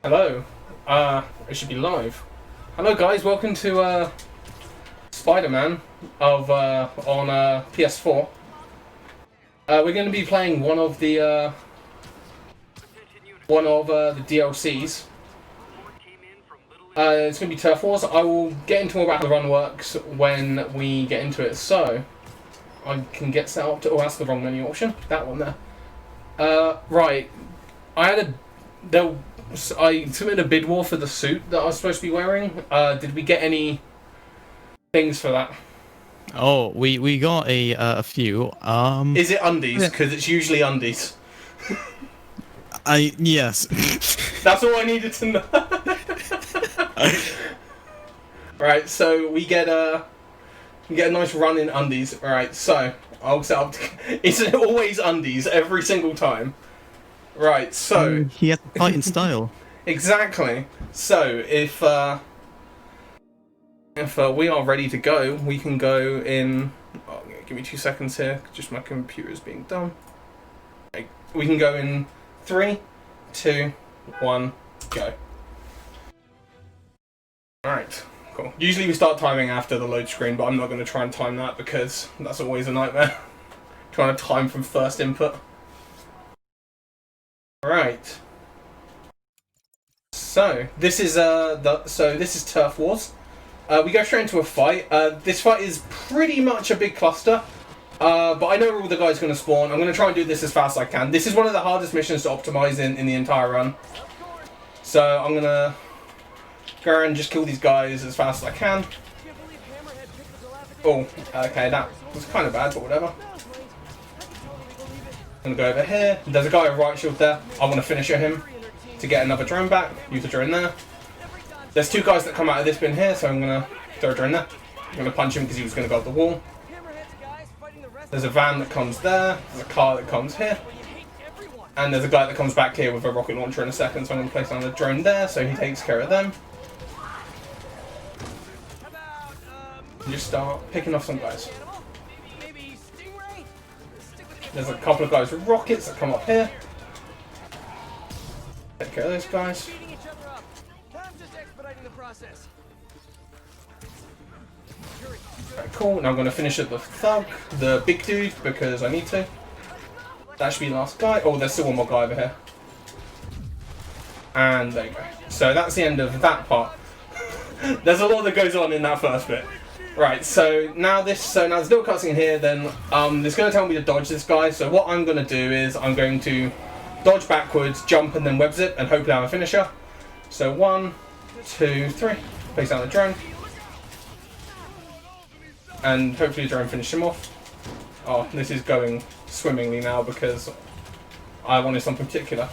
Hello. It should be live. Hello guys, welcome to Spider-Man on PS4. We're going to be playing one of the DLCs. It's going to be Turf Wars. I will get into more about how the run works when we get into it. So I can get set up to. Oh, that's the wrong menu option. That one there. Right. I submitted a bid war for the suit that I was supposed to be wearing. Did we get any things for that? Oh, we got a few. Is it undies? Because it's usually undies. Yes. That's all I needed to know. Right, so we get a nice run in undies. Right, so I'll set up. It's always undies every single time. Right, so he has to fight in style. Exactly. So if we are ready to go, we can go in. Oh, give me 2 seconds here. Just my computer's being done. Okay, we can go in 3, 2, 1, go. All right. Cool. Usually we start timing after the load screen, but I'm not going to try and time that because that's always a nightmare. Trying to time from first input. Right. So this is this is Turf Wars. We go straight into a fight. This fight is pretty much a big cluster, but I know where all the guys are going to spawn. I'm going to try and do this as fast as I can. This is one of the hardest missions to optimize in the entire run. So I'm going to go and just kill these guys as fast as I can. Oh, okay, that was kind of bad, but whatever. I'm going to go over here. There's a guy with right shield there. I want to finish him to get another drone back. Use the drone there. There's 2 guys that come out of this bin here, so I'm going to throw a drone there. I'm going to punch him because he was going to go up the wall. There's a van that comes there. There's a car that comes here. And there's a guy that comes back here with a rocket launcher in a second, so I'm going to place down a drone there so he takes care of them. And just start picking off some guys. There's a couple of guys with rockets that come up here. Take care of those guys. Right, cool. Now I'm going to finish at the thug, the big dude, because I need to. That should be the last guy. Oh, there's still one more guy over here. And there you go. So that's the end of that part. There's a lot that goes on in that first bit. Right, so now there's a little cutscene here, then it's going to tell me to dodge this guy, so what I'm going to do is I'm going to dodge backwards, jump, and then web zip, and hopefully have a finisher. So 1, 2, 3, place down the drone. And hopefully the drone finish him off. Oh, this is going swimmingly now because I wanted something particular.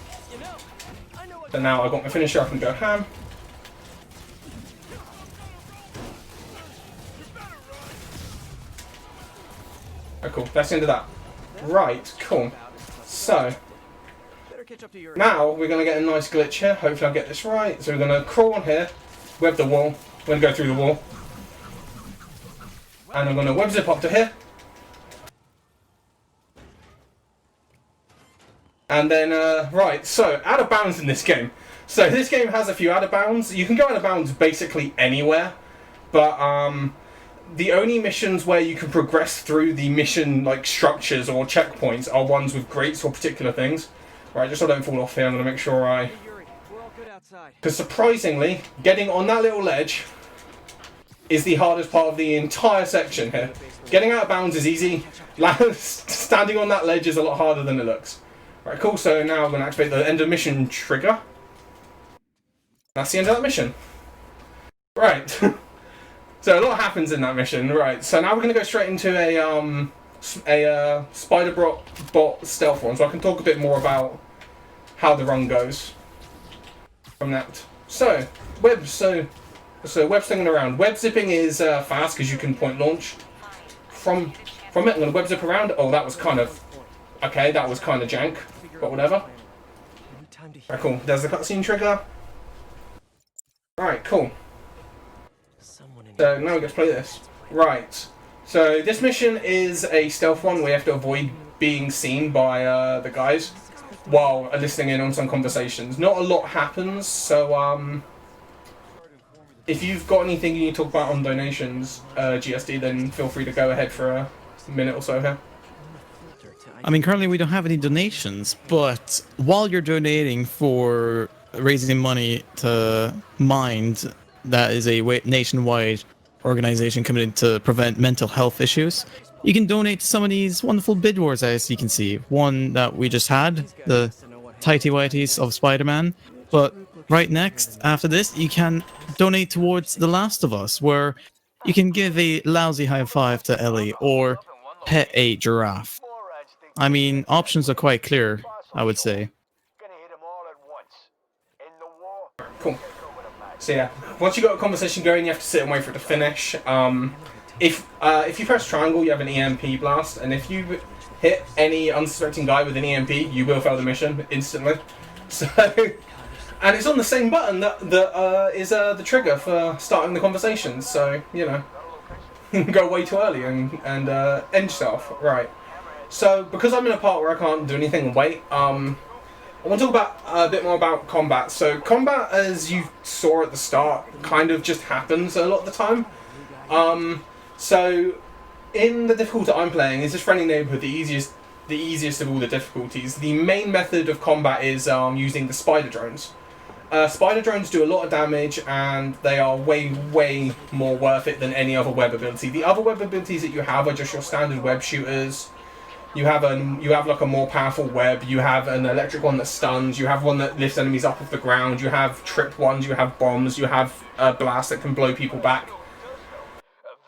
So now I've got my finisher, I can go ham. Oh, cool. That's the end of that. Right, cool. So, now we're going to get a nice glitch here. Hopefully I'll get this right. So we're going to crawl on here, web the wall. We're going to go through the wall. And I'm going to web zip up to here. And then, right, so out of bounds in this game. So this game has a few out of bounds. You can go out of bounds basically anywhere. But, the only missions where you can progress through the mission like structures or checkpoints are ones with grates or particular things. Right, just so I don't fall off here, I'm going to make sure I... Because surprisingly, getting on that little ledge is the hardest part of the entire section here. Getting out of bounds is easy. Standing on that ledge is a lot harder than it looks. Right, cool, so now I'm going to activate the end of mission trigger. That's the end of that mission. Right. So a lot happens in that mission, right? So now we're going to go straight into a spider bot stealth one, so I can talk a bit more about how the run goes from that. So web slinging around. Web zipping is fast because you can point launch from it. I'm going to web zip around. Oh, that was kind of okay. That was kind of jank, but whatever. Right, cool. There's the cutscene trigger. Right, cool. So now we get to play this. Right. So this mission is a stealth one. We have to avoid being seen by the guys. while listening in on some conversations. Not a lot happens, so if you've got anything you need to talk about on donations, GSD, then feel free to go ahead for a minute or so here. I mean, currently we don't have any donations, but while you're donating for raising money to Mind, that is a nationwide organization committed to prevent mental health issues, you can donate to some of these wonderful bid wars, as you can see. One that we just had, the Tighty Whities of Spider-Man, but right next, after this, you can donate towards The Last of Us, where you can give a lousy high five to Ellie or pet a giraffe. I mean, options are quite clear, I would say. Cool. So yeah, once you got a conversation going, you have to sit and wait for it to finish. If you press triangle, you have an EMP blast, and if you hit any unsuspecting guy with an EMP, you will fail the mission instantly. So, and it's on the same button that is the trigger for starting the conversation. So you know, go way too early and end yourself. Right. So because I'm in a part where I can't do anything and wait, I want to talk about a bit more about combat. So combat, as you saw at the start, kind of just happens a lot of the time. So in the difficulty I'm playing, is this friendly neighborhood the easiest of all the difficulties. The main method of combat is using the spider drones. Spider drones do a lot of damage, and they are way more worth it than any other web ability. The other web abilities that you have are just your standard web shooters. You have like a more powerful web. You have an electric one that stuns. You have one that lifts enemies up off the ground. You have trip ones. You have bombs. You have a blast that can blow people back.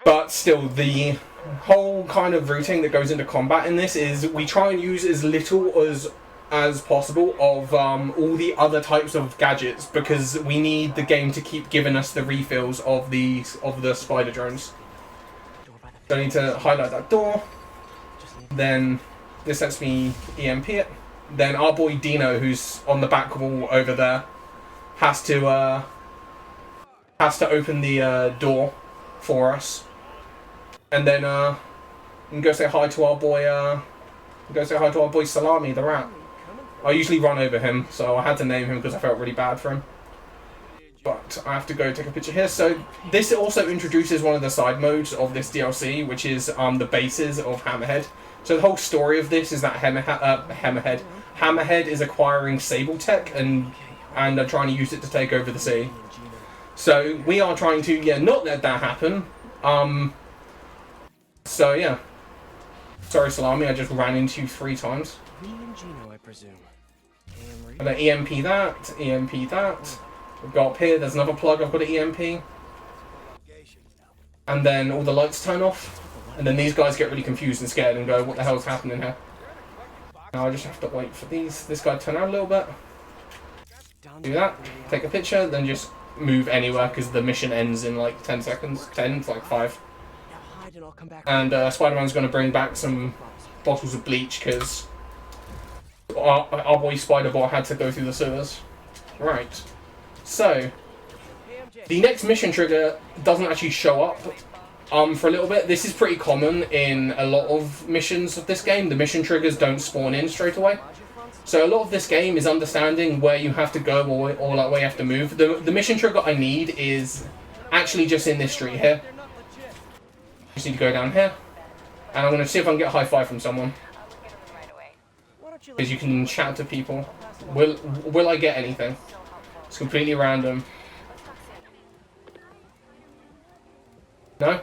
But still, the whole kind of routing that goes into combat in this is we try and use as little as possible of all the other types of gadgets, because we need the game to keep giving us the refills of the spider drones. So I need to highlight that door. Then this lets me EMP it. Then our boy Dino, who's on the back wall over there, has to open the door for us. And then we can go say hi to our boy. Salami, the rat. I usually run over him, so I had to name him because I felt really bad for him. But I have to go take a picture here. So this also introduces one of the side modes of this DLC, which is the bases of Hammerhead. So the whole story of this is that Hammerhead is acquiring Sable Tech and trying to use it to take over the city. So we are trying to not let that happen. So yeah. Sorry, Salami, I just ran into you 3 times. I'm gonna EMP that, EMP that. We've got up here, there's another plug I've got to EMP. And then all the lights turn off. And then these guys get really confused and scared and go, what the hell's happening here? Now I just have to wait for this guy to turn out a little bit. Do that, take a picture, then just move anywhere because the mission ends in like 10 seconds. 10 to like 5. And Spider-Man's going to bring back some bottles of bleach because our boy Spider-Bot had to go through the sewers. Right. So, the next mission trigger doesn't actually show up for a little bit. This is pretty common in a lot of missions of this game. The mission triggers don't spawn in straight away. So a lot of this game is understanding where you have to go or like where you have to move. The mission trigger I need is actually just in this street here. Just need to go down here. And I'm going to see if I can get a high five from someone. Because you can shout to people. Will I get anything? It's completely random. No?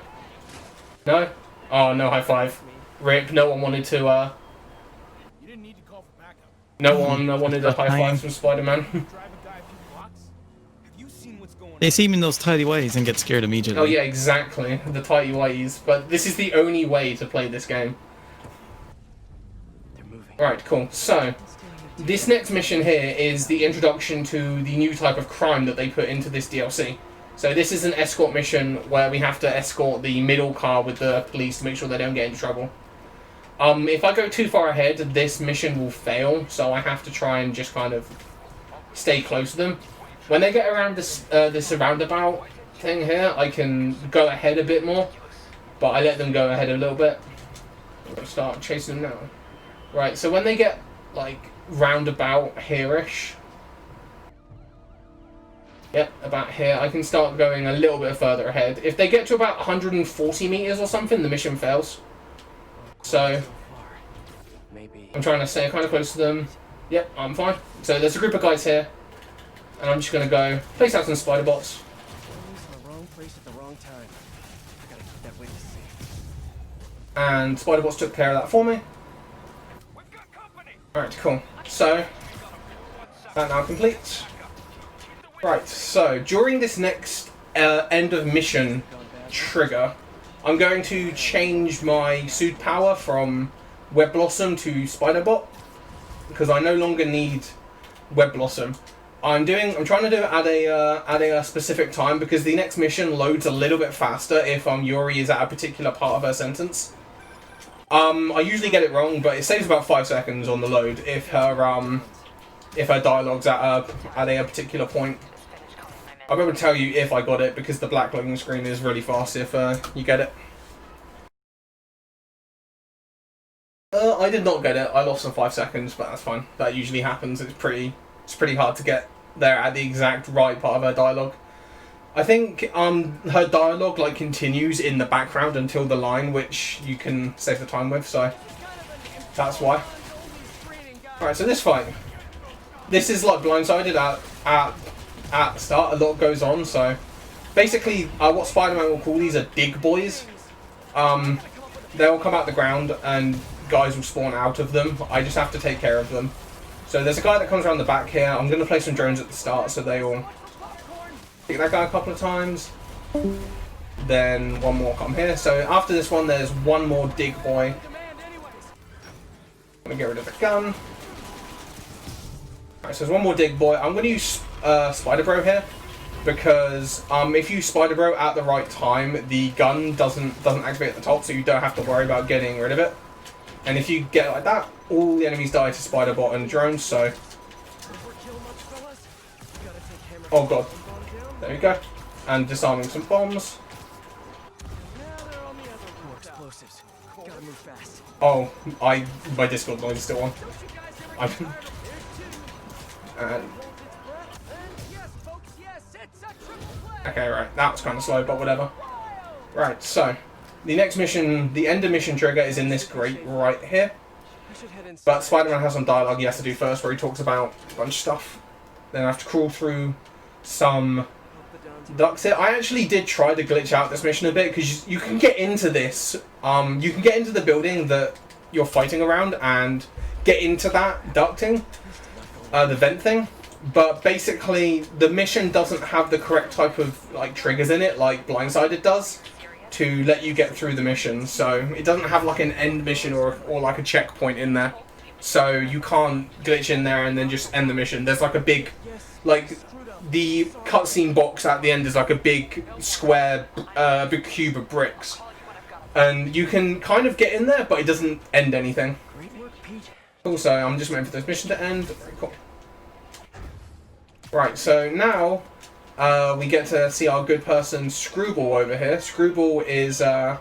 No? Oh, no high five. RIP, no one wanted to, no one wanted a high five from Spider-Man. They see him in those tidy ways and get scared immediately. Oh yeah, exactly. The tighty whities. But this is the only way to play this game. Right, cool. So, this next mission here is the introduction to the new type of crime that they put into this DLC. So this is an escort mission where we have to escort the middle car with the police to make sure they don't get into trouble. If I go too far ahead, this mission will fail, so I have to try and just kind of stay close to them. When they get around this roundabout thing here, I can go ahead a bit more, but I let them go ahead a little bit. I'm going to start chasing them now. Right, so when they get like roundabout here-ish. Yep, about here. I can start going a little bit further ahead. If they get to about 140 meters or something, the mission fails. So I'm trying to stay kind of close to them. Yep, I'm fine. So there's a group of guys here, and I'm just gonna go place out some spider bots. And spider bots took care of that for me. Alright, cool. So that now complete. Right, so during this next end of mission trigger, I'm going to change my suit power from Web Blossom to Spider Bot, because I no longer need Web Blossom. I'm trying to do it at a specific time, because the next mission loads a little bit faster if Yuri is at a particular part of her sentence. I usually get it wrong, but it saves about 5 seconds on the load if her dialogue's at a particular point. I'll be able to tell you if I got it, because the black loading screen is really fast if you get it. I did not get it. I lost some 5 seconds, but that's fine. That usually happens. It's pretty hard to get there at the exact right part of her dialogue. I think her dialogue like continues in the background until the line, which you can save the time with, so that's why. Alright, so this fight. This is like blindsided at the start. A lot goes on, so basically what Spider-Man will call these are dig boys. They'll come out the ground and guys will spawn out of them. I just have to take care of them. So there's a guy that comes around the back here. I'm going to place some drones at the start so they will hit that guy a couple of times. Then one more come here. So after this one, there's one more dig boy. I'm going to get rid of the gun. Alright, so there's one more dig boy. I'm going to use Spider Bro here, because if you Spider Bro at the right time, the gun doesn't activate at the top, so you don't have to worry about getting rid of it. And if you get it like that, all the enemies die to Spider Bot and drones, so... Oh god. There we go. And disarming some bombs. Oh, my Discord noise is still on. And... Okay, right, that was kind of slow, but whatever. Right, so... The next mission, the end of mission trigger, is in this grate right here. But Spider-Man has some dialogue he has to do first, where he talks about a bunch of stuff. Then I have to crawl through some ducts here. I actually did try to glitch out this mission a bit, because you can get into this. You can get into the building that you're fighting around and get into that ducting, the vent thing. But basically, the mission doesn't have the correct type of like triggers in it, like Blindsided does, to let you get through the mission. So it doesn't have like an end mission or like a checkpoint in there. So you can't glitch in there and then just end the mission. There's like a big, like the cutscene box at the end is like a big square, big cube of bricks. And you can kind of get in there, but it doesn't end anything. Also, I'm just waiting for this mission to end. Very cool. Right, so now we get to see our good person Screwball over here. Screwball is a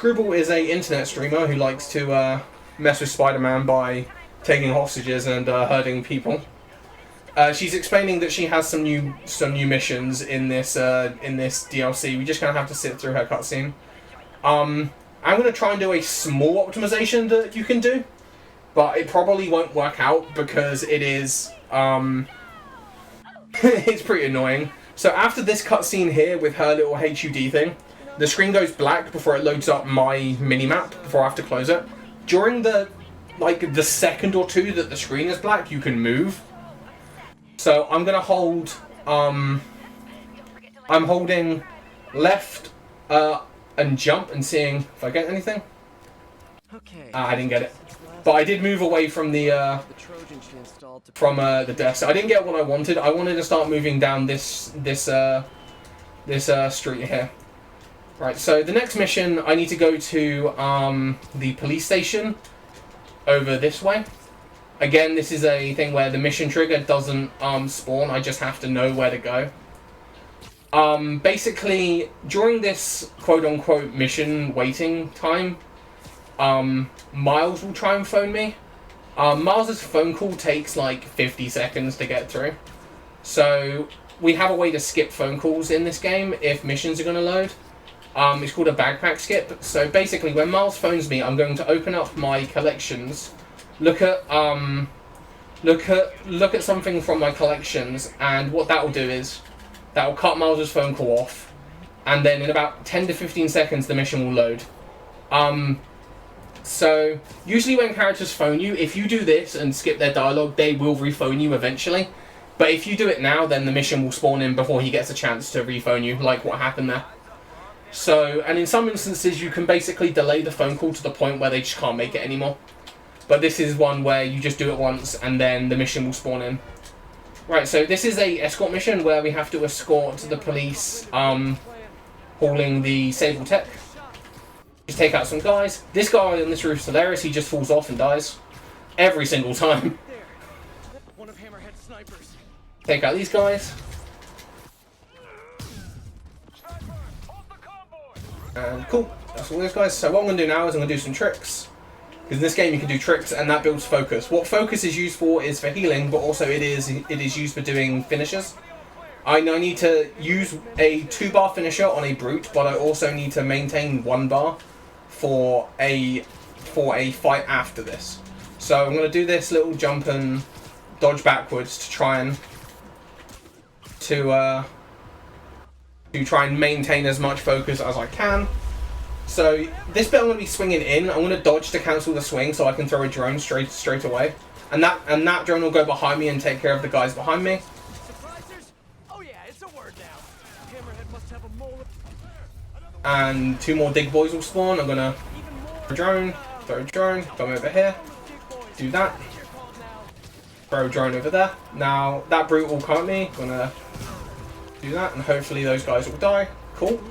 internet streamer who likes to mess with Spider-Man by taking hostages and hurting people. She's explaining that she has some new missions in this DLC. We just kind of have to sit through her cutscene. I'm going to try and do a small optimization that you can do, but it probably won't work out because it is it's pretty annoying. So after this cutscene here with her little HUD thing, the screen goes black before it loads up my minimap before I have to close it. During the second or two that the screen is black, you can move. So I'm gonna hold I'm holding left and jump and seeing if I get anything. I didn't get it. But I did move away from the desk. I didn't get what I wanted. I wanted to start moving down this street here. Right, so the next mission, I need to go to the police station over this way. Again, this is a thing where the mission trigger doesn't spawn. I just have to know where to go. Basically, during this quote-unquote mission waiting time, Miles will try and phone me, Miles's phone call takes like 50 seconds to get through. So we have a way to skip phone calls in this game if missions are going to load. It's called a backpack skip. So basically, when Miles phones me, I'm going to open up my collections, look at something from my collections, and what that will do is that will cut Miles's phone call off, and then in about 10 to 15 seconds the mission will load. So usually when characters phone you, if you do this and skip their dialogue, they will rephone you eventually. But if you do it now, then the mission will spawn in before he gets a chance to rephone you, like what happened there. So, and in some instances you can basically delay the phone call to the point where they just can't make it anymore. But this is one where you just do it once and then the mission will spawn in. Right, so this is a escort mission where we have to escort the police hauling the Sable Tech. Just take out some guys. This guy on this roof is hilarious, he just falls off and dies. Every single time. Take out these guys. And cool, that's all those guys. So what I'm going to do now is I'm going to do some tricks. Because in this game you can do tricks and that builds focus. What focus is used for is for healing, but also it is used for doing finishes. I need to use a 2-bar finisher on a brute, but I also need to maintain 1 bar for a fight after this. So I'm going to do this little jump and dodge backwards to try and maintain as much focus as I can. So this bit I'm going to be swinging in. I'm going to dodge to cancel the swing so I can throw a drone straight away, and that drone will go behind me and take care of the guys behind me. And 2 more dig boys will spawn. I'm gonna throw a drone, come over here, do that, throw a drone over there. Now that brute will come at me. Gonna do that, and hopefully those guys will die. Cool.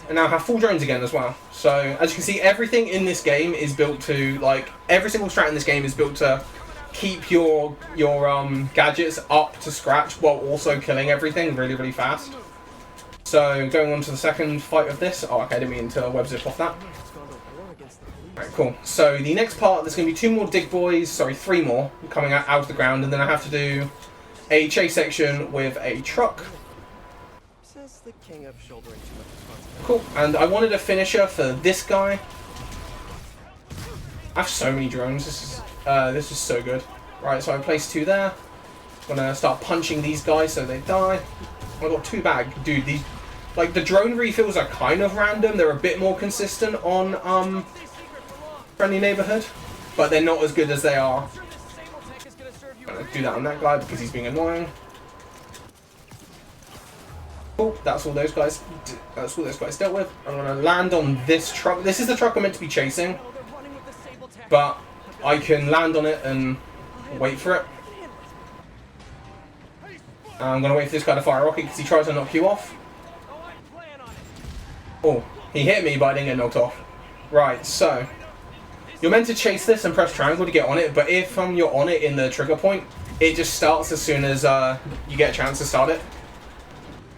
And now I have full drones again as well. So as you can see, everything in this game is built to, like, every single strat in this game is built to keep your gadgets up to scratch while also killing everything really, really fast. So going on to the second fight of this. Oh, okay, I didn't mean to web zip off that. Alright, cool. So the next part, there's going to be 2 more dig boys, sorry, 3 more coming out of the ground, and then I have to do a chase section with a truck. Cool, and I wanted a finisher for this guy. I have so many drones, this is so good. Right, so I placed 2 there. I'm gonna start punching these guys so they die. I got 2 back. Dude, these, like, the drone refills are kind of random. They're a bit more consistent on Friendly Neighborhood, but they're not as good as they are. I'm gonna do that on that guy because he's being annoying. Cool, that's all those guys. That's all those guys dealt with. I'm gonna land on this truck. This is the truck I'm meant to be chasing, but I can land on it and wait for it. I'm gonna wait for this guy to fire a rocket because he tries to knock you off. Oh, he hit me, but I didn't get knocked off. Right, so you're meant to chase this and press triangle to get on it, but if you're on it in the trigger point, it just starts as soon as you get a chance to start it.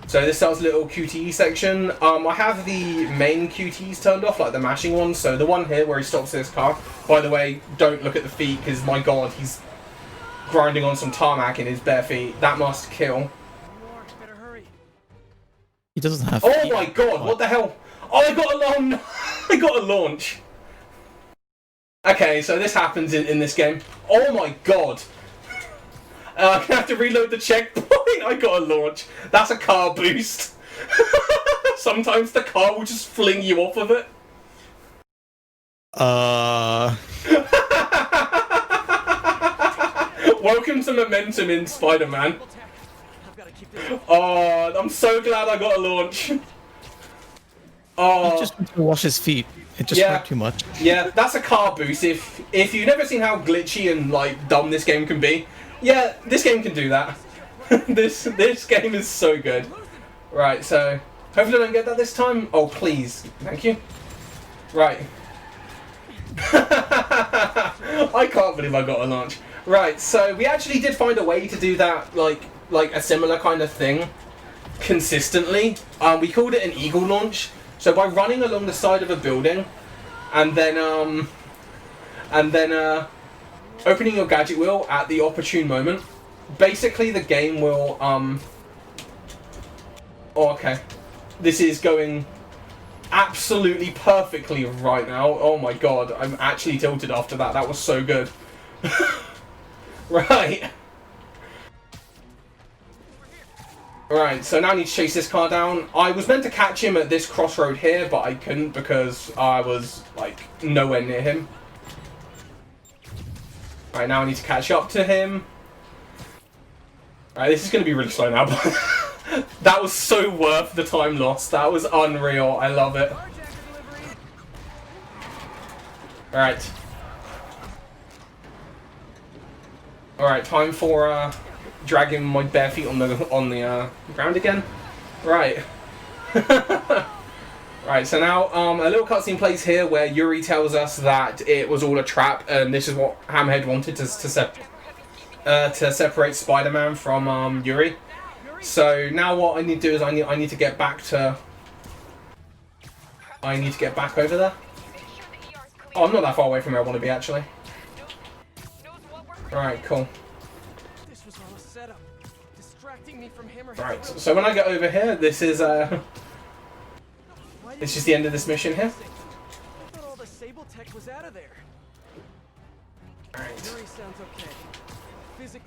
So this starts a little QTE section. I have the main QTEs turned off, like the mashing ones. So the one here where he stops this car. By the way, don't look at the feet because, my god, he's grinding on some tarmac in his bare feet. That must kill. He doesn't have. Oh my god! What the hell? Oh, I got a launch. I got a launch. Okay, so this happens in this game. Oh my god! I'm gonna have to reload the checkpoint. I got a launch. That's a car boost. Sometimes the car will just fling you off of it. Welcome to momentum in Spider-Man. Oh, I'm so glad I got a launch. Oh, he just went to wash his feet. It just hurt too much. Yeah, that's a car boost. If you've never seen how glitchy and, like, dumb this game can be, yeah, this game can do that. This game is so good. Right, so hopefully I don't get that this time. Oh, please. Thank you. Right. I can't believe I got a launch. Right, so we actually did find a way to do that, like a similar kind of thing consistently. We called it an eagle launch. So by running along the side of a building and then opening your gadget wheel at the opportune moment. Basically, the game will, Oh, okay. This is going absolutely perfectly right now. Oh my god, I'm actually tilted after that. That was so good. Right. Right, so now I need to chase this car down. I was meant to catch him at this crossroad here, but I couldn't because I was, like, nowhere near him. Right, now I need to catch up to him. Right, this is going to be really slow now, but that was so worth the time lost. That was unreal. I love it. Alright. Alright, time for dragging my bare feet on the ground again. Right. Right, so now a little cutscene plays here where Yuri tells us that it was all a trap, and this is what Hammerhead wanted to separate Spider-Man from Yuri. So now what I need to do is I need to get back to. I need to get back over there. Oh, I'm not that far away from where I want to be actually. Alright, cool. Right, so when I get over here, this is the end of this mission here. Alright.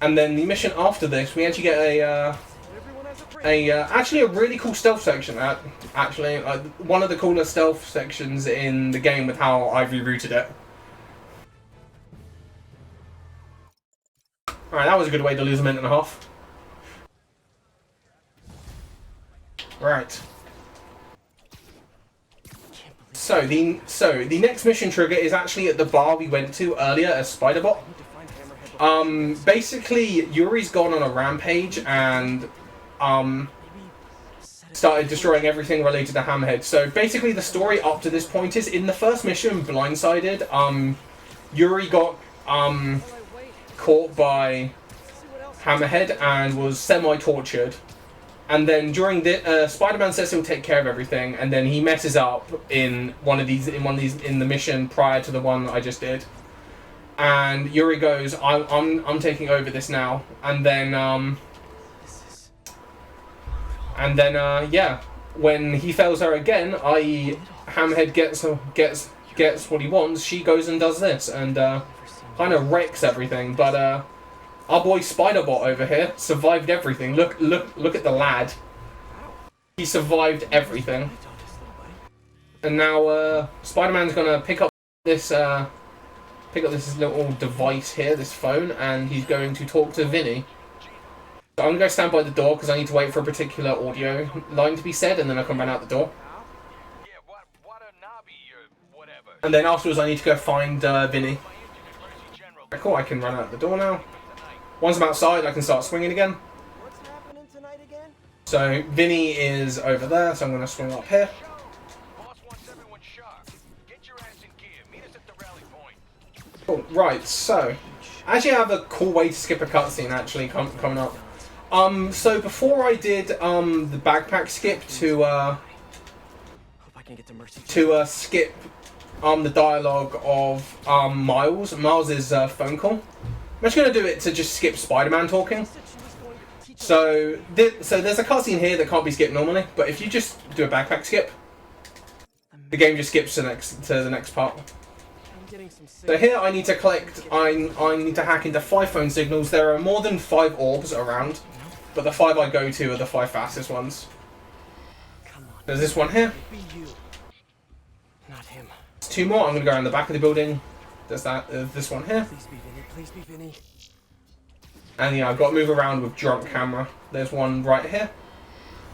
And then the mission after this, we actually get actually a really cool stealth section. Actually, one of the coolest stealth sections in the game with how I've rerouted it. Alright, that was a good way to lose a minute and a half. Right. So the next mission trigger is actually at the bar we went to earlier as Spider-Bot. Basically, Yuri's gone on a rampage and started destroying everything related to Hammerhead. So basically, the story up to this point is in the first mission, Blindsided, Yuri got caught by Hammerhead and was semi-tortured. And then during the Spider-Man says he'll take care of everything, and then he messes up in one of these in the mission prior to the one I just did. And Yuri goes, I'm taking over this now, and then yeah, when he fails her again, i.e. Hammerhead gets what he wants, she goes and does this and kind of wrecks everything. But our boy Spider-Bot over here survived everything. Look at the lad. He survived everything. And now Spider-Man's gonna pick up this little device here, this phone, and he's going to talk to Vinny. So I'm gonna go stand by the door because I need to wait for a particular audio line to be said, and then I can run out the door. And then afterwards I need to go find Vinny. Right, cool, I can run out the door now. Once I'm outside, I can start swinging again. What's happening tonight again? So Vinny is over there, so I'm going to swing up here. Cool. Right, so I actually have a cool way to skip a cutscene actually coming up. So before I did the backpack skip to skip the dialogue of Miles. Miles' phone call. I'm just going to do it to just skip Spider-Man talking. So there's a cutscene here that can't be skipped normally, but if you just do a backpack skip, the game just skips to the next part. So here I need to collect, I need to hack into 5 phone signals. There are more than 5 orbs around, but the 5 I go to are the 5 fastest ones. There's this one here. There's 2 more. I'm going to go around the back of the building. There's this one here. Please be Vinny. And yeah, I've got to move around with drunk camera. There's one right here.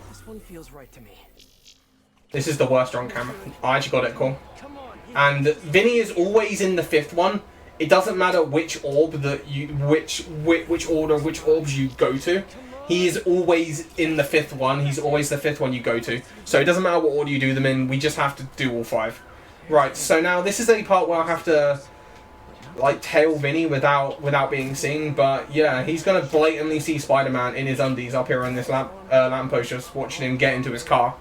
This one feels right to me. This is the worst drunk camera. I actually got it cool. And Vinny is always in the 5th one. It doesn't matter which orb that you, which order, which orbs you go to. He is always in the 5th one. He's always the 5th one you go to. So it doesn't matter what order you do them in. We just have to do all 5. Right. So now this is a part where I have to like tail Vinny without being seen, but yeah, he's gonna blatantly see Spider-Man in his undies up here on this lamppost, just watching him get into his car.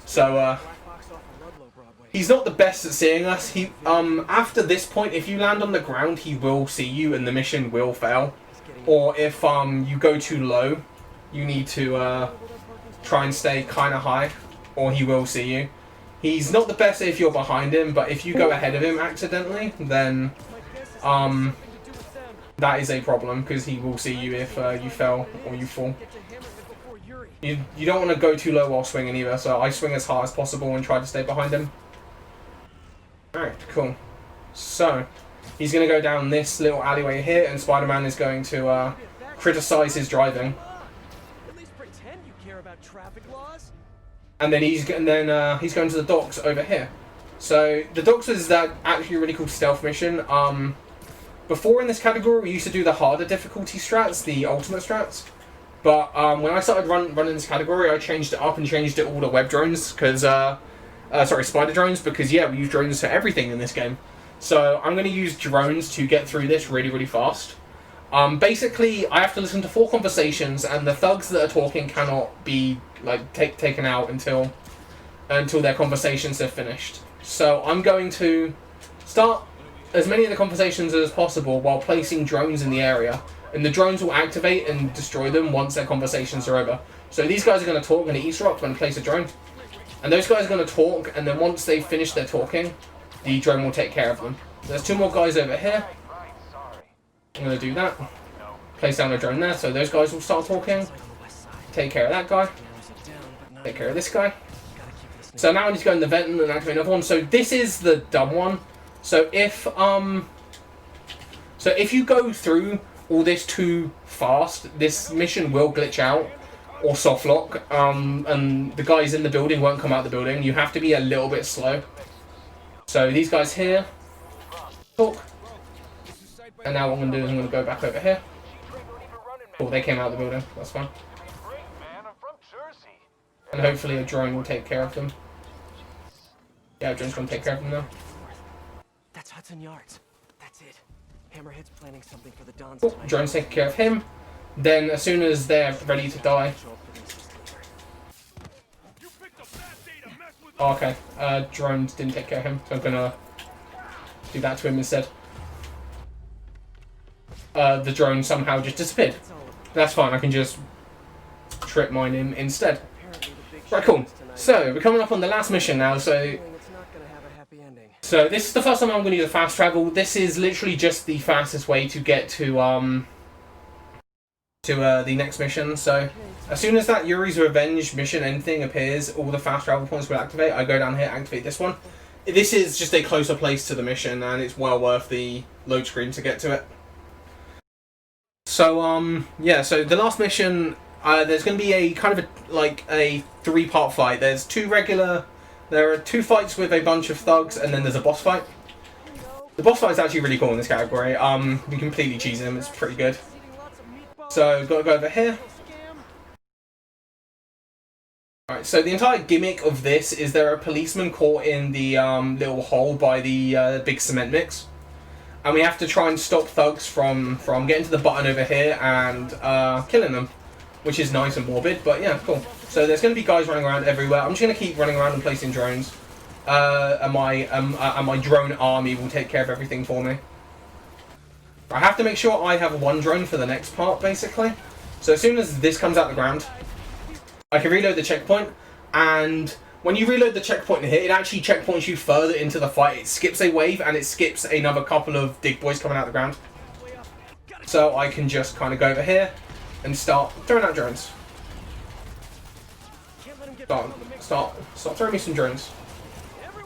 So He's not the best at seeing us. He after this point, if you land on the ground, he will see you and the mission will fail. Or if you go too low, you need to try and stay kind of high, or he will see you. He's not the best if you're behind him, but if you go ahead of him accidentally, then that is a problem, because he will see you if you fell or you fall. You don't want to go too low while swinging either, so I swing as hard as possible and try to stay behind him. Alright, cool. So, he's going to go down this little alleyway here, and Spider-Man is going to criticize his driving. At least pretend you care about traffic laws. And then he's going to the docks over here. So the docks is that actually a really cool stealth mission. Before in this category, we used to do the harder difficulty strats, the ultimate strats. But when I started running this category, I changed it up and changed it all to web drones, because spider drones, because yeah, we use drones for everything in this game. So I'm going to use drones to get through this really, really fast. Basically, I have to listen to 4 conversations, and the thugs that are talking cannot be like taken out until their conversations are finished. So I'm going to start as many of the conversations as possible while placing drones in the area, and the drones will activate and destroy them once their conversations are over. So these guys are going to talk, going to eavesdrop, going to place a drone, and those guys are going to talk, and then once they finish their talking, the drone will take care of them. There's 2 more guys over here. I'm going to do that. Place down a drone there, so those guys will start talking. Take care of that guy. Take care of this guy. So now I need to go in the vent and activate another one. So this is the dumb one. So if you go through all this too fast, this mission will glitch out or soft lock, and the guys in the building won't come out the building. You have to be a little bit slow. So these guys here talk. And now what I'm going to do is I'm going to go back over here. Oh, they came out of the building. That's fine. And hopefully a drone will take care of them. Yeah, a drone's going to take care of them now. That's Hudson Yards. That's it. Hammerhead's planning something for the Dons. Oh, drone's taking care of him. Then as soon as they're ready to die... Oh, okay. Drones didn't take care of him, so I'm going to do that to him instead. The drone somehow just disappeared. That's fine, I can just trip mine in instead. Right, cool. So, we're coming up on the last mission now, so this is the first time I'm going to use a fast travel. This is literally just the fastest way to get to the next mission. So, as soon as that Yuri's Revenge mission end thing appears, all the fast travel points will activate. I go down here, activate this one. This is just a closer place to the mission, and it's well worth the load screen to get to it. So, yeah, so the last mission, there's going to be a kind of a 3-part fight. There are 2 fights with a bunch of thugs, and then there's a boss fight. The boss fight is actually really cool in this category. We completely cheese him, it's pretty good. So, got to go over here. Alright, so the entire gimmick of this is there are policemen caught in the little hole by the big cement mix. And we have to try and stop thugs from getting to the button over here and killing them. Which is nice and morbid, but yeah, cool. So there's going to be guys running around everywhere. I'm just going to keep running around and placing drones. And my drone army will take care of everything for me. I have to make sure I have 1 drone for the next part, basically. So as soon as this comes out the ground, I can reload the checkpoint, and when you reload the checkpoint here, it actually checkpoints you further into the fight. It skips a wave, and it skips another couple of dig boys coming out the ground. So I can just kind of go over here and start throwing out drones. Start throwing me some drones.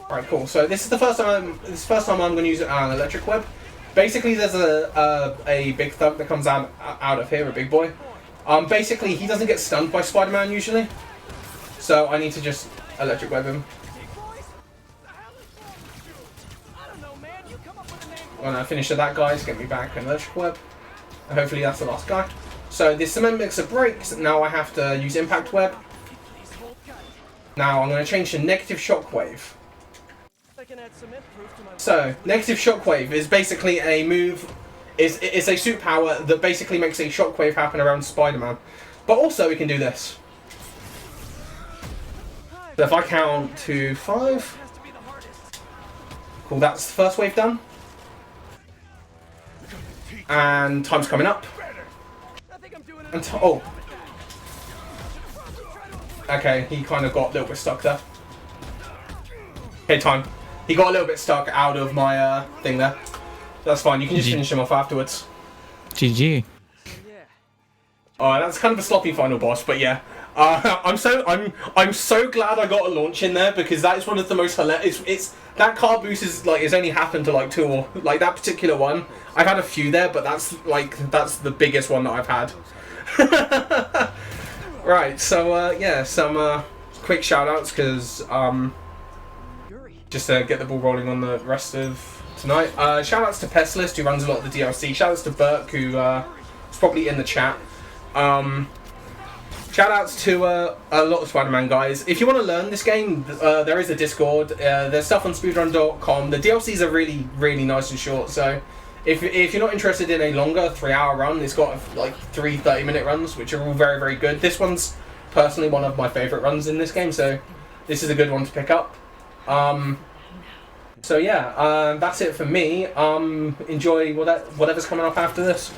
Alright, cool. So this is the first time I'm going to use an electric web. Basically, there's a big thug that comes out of here, a big boy. Basically, he doesn't get stunned by Spider-Man usually, so I need to just electric web him. When I finish that guy, just get me back an electric web. And hopefully that's the last guy. So the cement mixer breaks. Now I have to use impact web. Now I'm going to change to negative shockwave. So negative shockwave is basically a move. It's a suit power that basically makes a shockwave happen around Spider-Man. But also we can do this. So if I count to 5, Cool, that's the first wave done. And time's coming up. And oh. Okay, he kind of got a little bit stuck there. Okay, time. He got a little bit stuck out of my thing there. That's fine, you can just finish him off afterwards. GG. That's kind of a sloppy final boss, but yeah. I'm so glad I got a launch in there, because that is one of the most hilarious. It's that car boost is like it's only happened to like 2 or like that particular one. I've had a few there, but that's the biggest one that I've had. Right, so yeah, some quick shout outs, because just to get the ball rolling on the rest of tonight. Shout outs to Pestlist, who runs a lot of the DLC. Shout outs to Burke, who is probably in the chat. Shout outs to a lot of Spider-Man guys. If you want to learn this game, there is a Discord. There's stuff on speedrun.com. The DLCs are really, really nice and short. So if you're not interested in a longer 3-hour run, it's got like 3 30-minute runs, which are all very, very good. This one's personally one of my favourite runs in this game, so this is a good one to pick up. So yeah, that's it for me. Enjoy whatever's coming up after this.